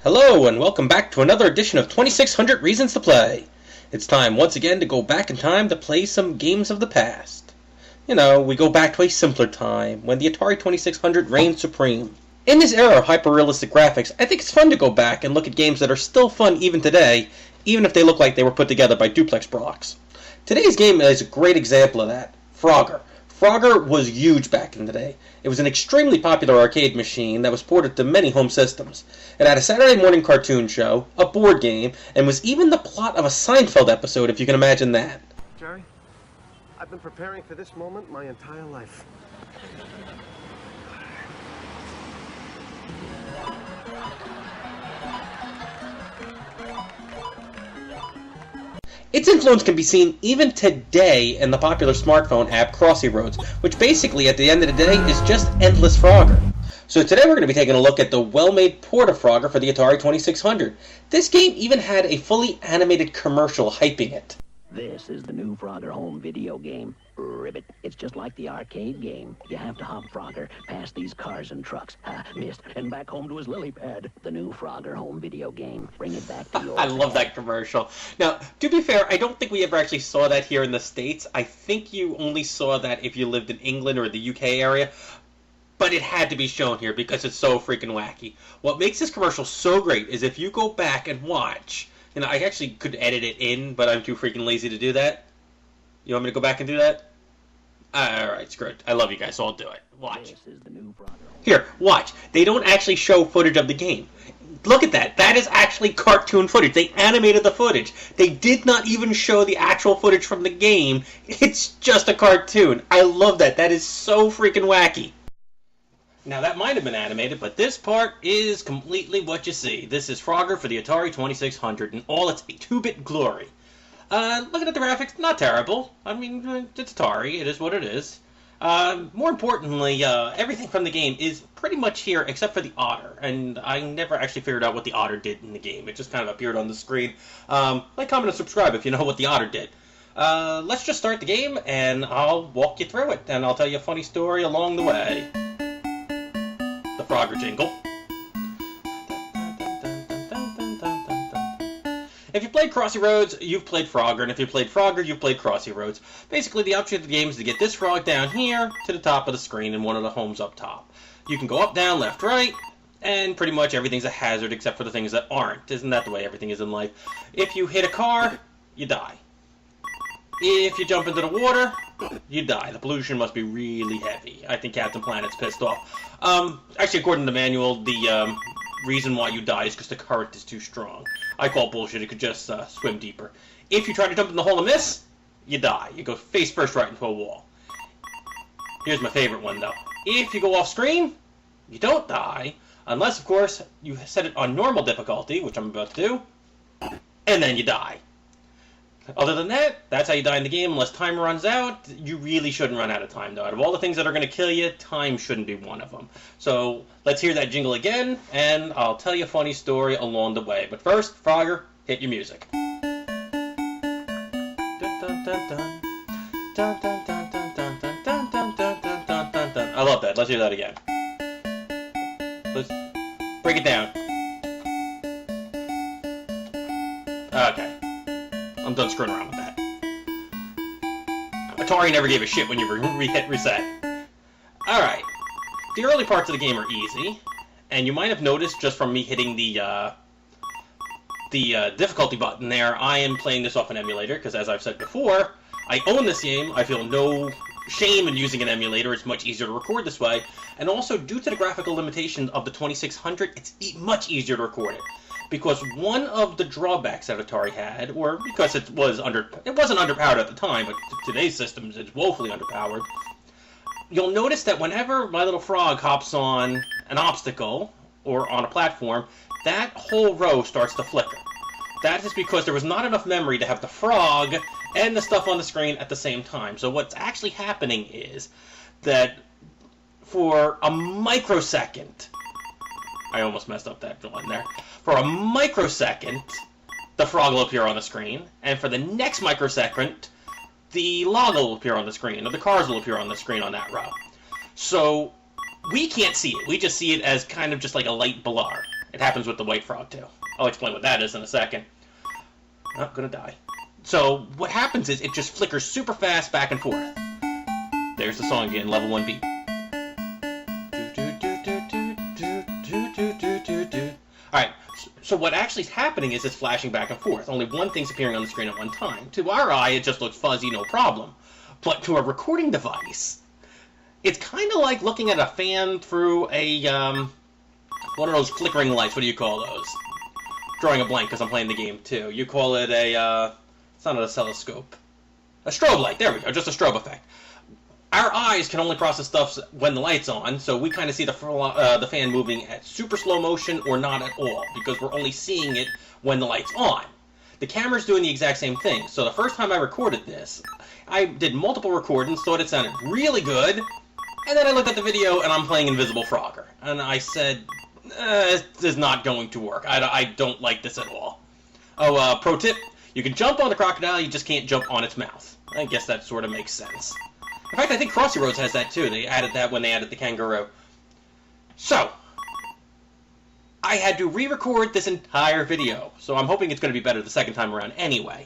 Hello, and welcome back to another edition of 2600 Reasons to Play. It's time once again to go back in time to play some games of the past. You know, we go back to a simpler time, when the Atari 2600 reigned supreme. In this era of hyper-realistic graphics, I think it's fun to go back and look at games that are still fun even today, even if they look like they were put together by duplex blocks. Today's game is a great example of that, Frogger. Frogger was huge back in the day. It was an extremely popular arcade machine that was ported to many home systems. It had a Saturday morning cartoon show, a board game, and was even the plot of a Seinfeld episode, if you can imagine that. Jerry, I've been preparing for this moment my entire life. Its influence can be seen even today in the popular smartphone app Crossy Roads, which basically, at the end of the day, is just endless Frogger. So today we're going to be taking a look at the well-made port of Frogger for the Atari 2600. This game even had a fully animated commercial hyping it. This is the new Frogger home video game. Ribbit. It's just like the arcade game. You have to hop Frogger past these cars and trucks. Missed. And back home to his lily pad. The new Frogger home video game. Bring it back to your I love that commercial. Now, to be fair, I don't think we ever actually saw that here in the States. I think you only saw that if you lived in England or the UK area. But it had to be shown here because it's so freaking wacky. What makes this commercial so great is if you go back and watch. You know, I actually could edit it in, but I'm too freaking lazy to do that. You want me to go back and do that? Alright, screw it. I love you guys, so I'll do it. Watch. This is the new Frogger home. Here, watch. They don't actually show footage of the game. Look at that. That is actually cartoon footage. They animated the footage. They did not even show the actual footage from the game. It's just a cartoon. I love that. That is so freaking wacky. Now, that might have been animated, but this part is completely what you see. This is Frogger for the Atari 2600 in all its 2-bit glory. Looking at the graphics, not terrible. I mean, it's Atari. It is what it is. More importantly, everything from the game is pretty much here except for the otter. And I never actually figured out what the otter did in the game. It just kind of appeared on the screen. Like, comment, and subscribe if you know what the otter did. Let's just start the game, and I'll walk you through it. And I'll tell you a funny story along the way. The Frogger jingle. If you played Crossy Roads, you've played Frogger, and if you played Frogger, you've played Crossy Roads. Basically, the object of the game is to get this frog down here to the top of the screen in one of the homes up top. You can go up, down, left, right, and pretty much everything's a hazard except for the things that aren't. Isn't that the way everything is in life? If you hit a car, you die. If you jump into the water, you die. The pollution must be really heavy. I think Captain Planet's pissed off. Actually, according to the manual, the reason why you die is because the current is too strong. I call bullshit. It could just swim deeper. If you try to jump in the hole and miss, you die. You go face first right into a wall. Here's my favorite one, though. If you go off screen, you don't die. Unless, of course, you set it on normal difficulty, which I'm about to do, and then you die. Other than that, that's how you die in the game. Unless time runs out, you really shouldn't run out of time, though. Out of all the things that are going to kill you, time shouldn't be one of them. So, let's hear that jingle again, and I'll tell you a funny story along the way. But first, Frogger, hit your music. I love that. Let's hear that again. Let's break it down. Okay. I'm done screwing around with that. Atari never gave a shit when you hit reset. Alright. The early parts of the game are easy, and you might have noticed just from me hitting the difficulty button there, I am playing this off an emulator, because as I've said before, I own this game, I feel no shame in using an emulator, it's much easier to record this way, and also due to the graphical limitations of the 2600, it's much easier to record it. Because one of the drawbacks that Atari had, or because it wasn't underpowered at the time, but today's systems it's woefully underpowered, you'll notice that whenever my little frog hops on an obstacle or on a platform, that whole row starts to flicker. That is because there was not enough memory to have the frog and the stuff on the screen at the same time. So what's actually happening is that for a microsecond, I almost messed up that one there. For a microsecond, the frog will appear on the screen, and for the next microsecond, the log will appear on the screen, or the cars will appear on the screen on that row. So we can't see it. We just see it as kind of just like a light blur. It happens with the white frog, too. I'll explain what that is in a second. Not gonna die. So, what happens is it just flickers super fast back and forth. There's the song again, level 1 beat. Alright, so what actually is happening is it's flashing back and forth. Only one thing's appearing on the screen at one time. To our eye, it just looks fuzzy, no problem. But to a recording device, it's kind of like looking at a fan through a, one of those flickering lights. What do you call those? Drawing a blank because I'm playing the game too. You call it a, it's not a oscilloscope. A strobe light, there we go, just a strobe effect. Our eyes can only process stuff when the light's on, so we kind of see the fan moving at super slow motion or not at all, because we're only seeing it when the light's on. The camera's doing the exact same thing, so the first time I recorded this, I did multiple recordings, thought it sounded really good, and then I looked at the video and I'm playing Invisible Frogger, and I said, this is not going to work. I don't like this at all. Oh, pro tip, you can jump on the crocodile, you just can't jump on its mouth. I guess that sort of makes sense. In fact, I think Crossroads has that too. They added that when they added the kangaroo. So, I had to re-record this entire video, so I'm hoping it's going to be better the second time around anyway.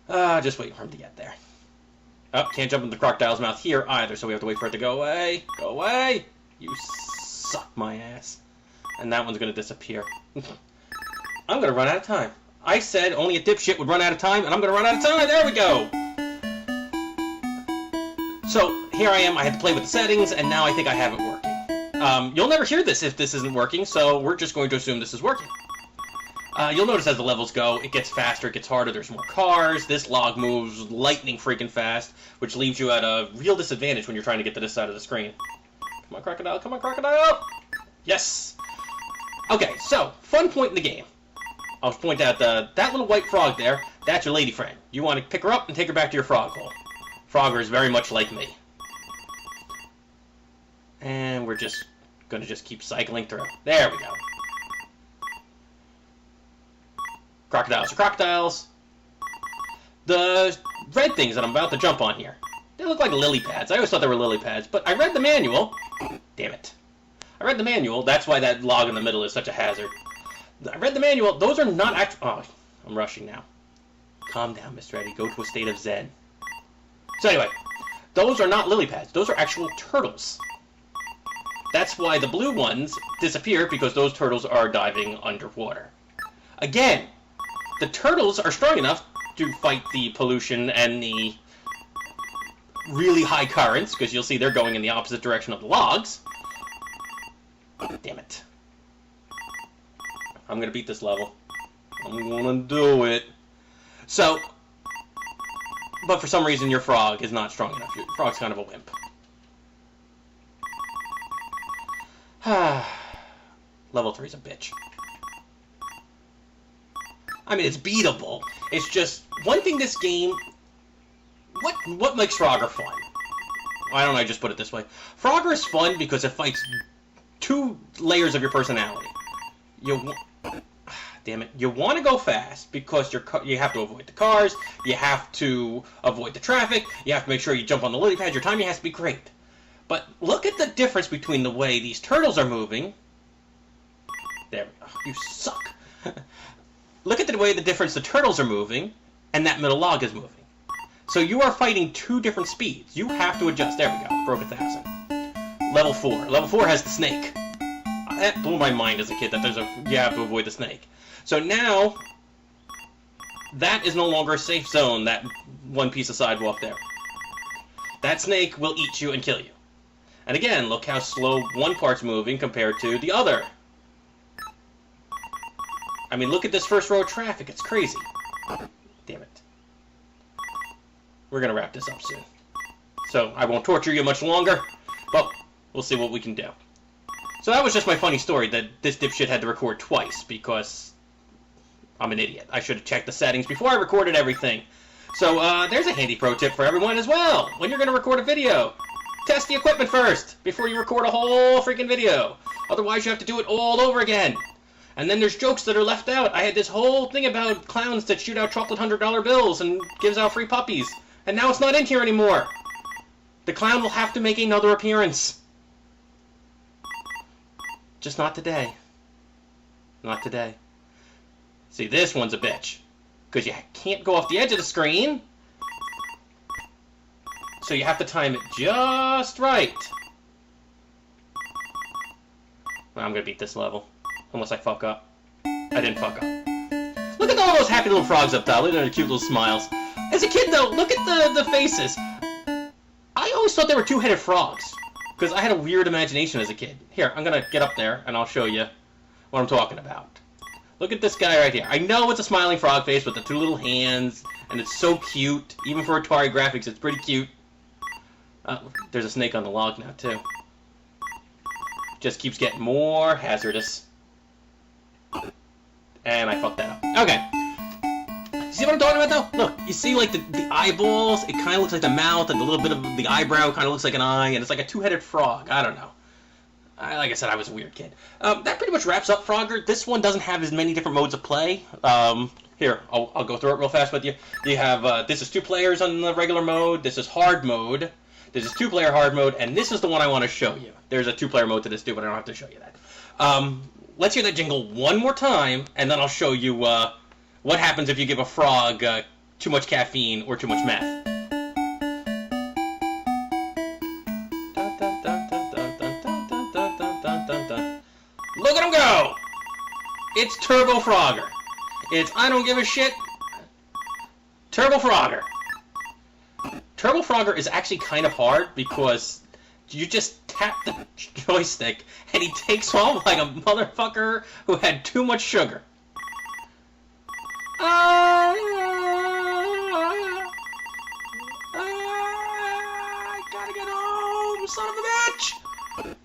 Just waiting for him to get there. Oh, can't jump in the crocodile's mouth here either, so we have to wait for it to go away. Go away! You suck my ass. And that one's going to disappear. I'm going to run out of time. I said only a dipshit would run out of time, and I'm going to run out of time. There we go! So, here I am. I had to play with the settings, and now I think I have it working. You'll never hear this if this isn't working, so we're just going to assume this is working. You'll notice as the levels go, it gets faster, it gets harder, there's more cars, this log moves lightning freaking fast, which leaves you at a real disadvantage when you're trying to get to this side of the screen. Come on, crocodile, come on, crocodile! Yes! Okay, so, fun point in the game. I'll point out that little white frog there, that's your lady friend. You want to pick her up and take her back to your frog hole. Frogger is very much like me. And we're just going to keep cycling through. There we go. Crocodiles are crocodiles. The red things that I'm about to jump on here, they look like lily pads. I always thought they were lily pads, but I read the manual. Damn it. I read the manual. That's why that log in the middle is such a hazard. I read the manual. Those are not actual... Oh, I'm rushing now. Calm down, Mr. Eddie. Go to a state of zen. So anyway, those are not lily pads. Those are actual turtles. That's why the blue ones disappear, because those turtles are diving underwater. Again, the turtles are strong enough to fight the pollution and the really high currents, because you'll see they're going in the opposite direction of the logs. Damn it. I'm going to beat this level. I'm going to do it. So... But for some reason, your frog is not strong enough. Your frog's kind of a wimp. Level 3's a bitch. I mean, it's beatable. It's just, one thing this game... What makes Frogger fun? Why don't I just put it this way? Frogger is fun because it fights two layers of your personality. Damn it. You want to go fast because you have to avoid the cars, you have to avoid the traffic, you have to make sure you jump on the lily pad, your timing has to be great. But look at the difference between the way these turtles are moving. There, oh, you suck. Look at the way the turtles are moving and that middle log is moving. So you are fighting two different speeds. You have to adjust. There we go. Broke 1,000. Level 4. Level 4 has the snake. That blew my mind as a kid that you have to avoid the snake. So now, that is no longer a safe zone, that one piece of sidewalk there. That snake will eat you and kill you. And again, look how slow one part's moving compared to the other. I mean, look at this first row of traffic. It's crazy. Damn it. We're going to wrap this up soon. So, I won't torture you much longer, but we'll see what we can do. So that was just my funny story that this dipshit had to record twice, because... I'm an idiot. I should have checked the settings before I recorded everything. So, there's a handy pro tip for everyone as well. When you're going to record a video, test the equipment first before you record a whole freaking video. Otherwise, you have to do it all over again. And then there's jokes that are left out. I had this whole thing about clowns that shoot out chocolate $100 bills and gives out free puppies. And now it's not in here anymore. The clown will have to make another appearance. Just not today. Not today. See, this one's a bitch. Because you can't go off the edge of the screen. So you have to time it just right. Well, I'm going to beat this level. Unless I fuck up. I didn't fuck up. Look at all those happy little frogs up top. Look at their cute little smiles. As a kid, though, look at the faces. I always thought they were two-headed frogs. Because I had a weird imagination as a kid. Here, I'm going to get up there and I'll show you what I'm talking about. Look at this guy right here. I know it's a smiling frog face with the two little hands, and it's so cute. Even for Atari graphics, it's pretty cute. There's a snake on the log now, too. Just keeps getting more hazardous. And I fucked that up. Okay. See what I'm talking about, though? Look, you see, like, the eyeballs? It kind of looks like the mouth, and the little bit of the eyebrow kind of looks like an eye, and it's like a two-headed frog. I don't know. Like I said, I was a weird kid. That pretty much wraps up Frogger. This one doesn't have as many different modes of play. Here, I'll go through it real fast with you. You have, this is 2 players on the regular mode. This is hard mode. This is 2-player hard mode. And this is the one I want to show you. There's a 2-player mode to this too, but I don't have to show you that. Let's hear that jingle one more time, and then I'll show you what happens if you give a frog too much caffeine or too much meth. Look at him go! It's Turbo Frogger. It's I don't give a shit. Turbo Frogger. Turbo Frogger is actually kind of hard because you just tap the joystick and he takes off like a motherfucker who had too much sugar. I gotta get home, son of a bitch!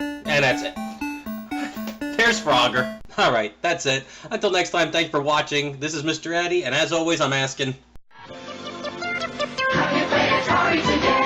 And that's it. There's Frogger. Alright, that's it. Until next time, thanks for watching. This is Mr. Eddie, and as always, I'm asking... Have you played Atari today?